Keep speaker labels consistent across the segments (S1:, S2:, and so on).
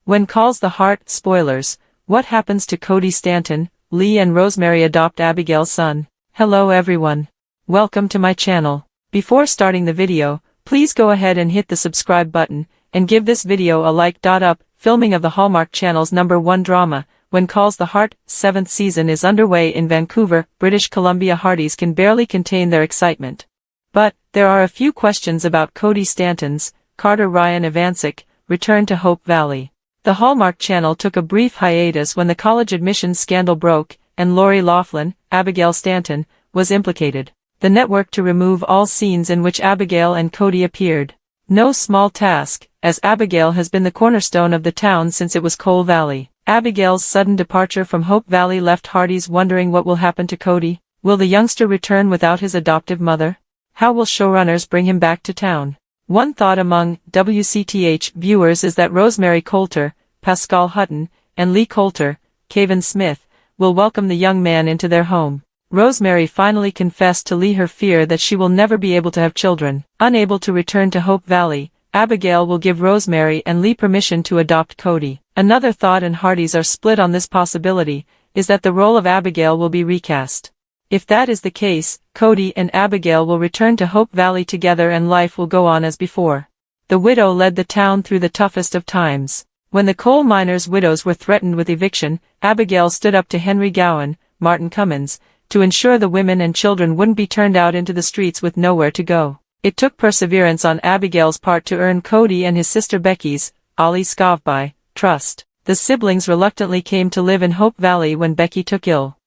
S1: When Calls the Heart, spoilers, what happens to Cody Stanton? Lee and Rosemary adopt Abigail's son. Hello everyone. Welcome to my channel. Before starting the video, please go ahead and hit the subscribe button, and give this video a like. Up, filming of the Hallmark Channel's #1 drama, When Calls the Heart, 7th season is underway in Vancouver, British Columbia. Hearties can barely contain their excitement. But, there are a few questions about Cody Stanton's, Carter Ryan Ivancic, return to Hope Valley. The Hallmark Channel took a brief hiatus when the college admissions scandal broke, and Lori Loughlin, Abigail Stanton, was implicated. The network to remove all scenes in which Abigail and Cody appeared. No small task, as Abigail has been the cornerstone of the town since it was Coal Valley. Abigail's sudden departure from Hope Valley left Hearties wondering what will happen to Cody. Will the youngster return without his adoptive mother? How will showrunners bring him back to town? One thought among WCTH viewers is that Rosemary Coulter, Pascal Hutton, and Lee Coulter, Kevin Smith, will welcome the young man into their home. Rosemary finally confessed to Lee her fear that she will never be able to have children. Unable to return to Hope Valley, Abigail will give Rosemary and Lee permission to adopt Cody. Another thought, and Hearties are split on this possibility, is that the role of Abigail will be recast. If that is the case, Cody and Abigail will return to Hope Valley together and life will go on as before. The widow led the town through the toughest of times. When the coal miners' widows were threatened with eviction, Abigail stood up to Henry Gowan, Martin Cummins, to ensure the women and children wouldn't be turned out into the streets with nowhere to go. It took perseverance on Abigail's part to earn Cody and his sister Becky's, Ollie Scovby, trust. The siblings reluctantly came to live in Hope Valley when Becky took ill.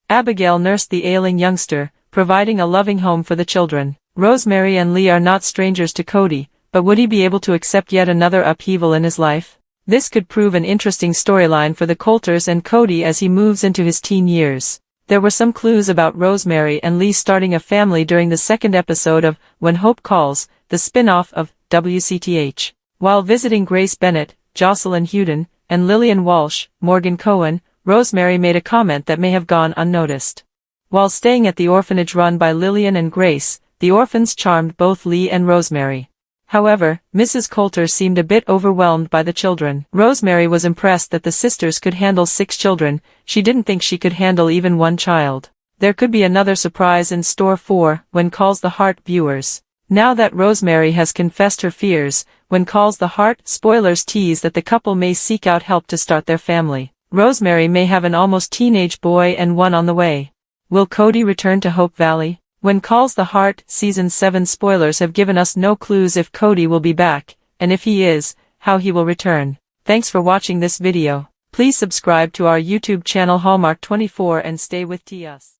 S1: Abigail nursed the ailing youngster, providing a loving home for the children. Rosemary and Lee are not strangers to Cody, but would he be able to accept yet another upheaval in his life? This could prove an interesting storyline for the Coulters and Cody as he moves into his teen years. There were some clues about Rosemary and Lee starting a family during the second episode of When Hope Calls, the spin-off of WCTH. While visiting Grace Bennett, Jocelyn Hewden, and Lillian Walsh, Morgan Cohen, Rosemary made a comment that may have gone unnoticed. While staying at the orphanage run by Lillian and Grace, the orphans charmed both Lee and Rosemary. However, Mrs. Coulter seemed a bit overwhelmed by the children. Rosemary was impressed that the sisters could handle 6 children. She didn't think she could handle even one child. There could be another surprise in store for When Calls the Heart viewers. Now that Rosemary has confessed her fears, When Calls the Heart spoilers tease that the couple may seek out help to start their family. Rosemary may have an almost teenage boy and one on the way. Will Cody return to Hope Valley? When Calls the Heart, Season 7 spoilers have given us no clues if Cody will be back, and if he is, how he will return. Thanks for watching this video. Please subscribe to our YouTube channel Hallmark 24 and stay with us.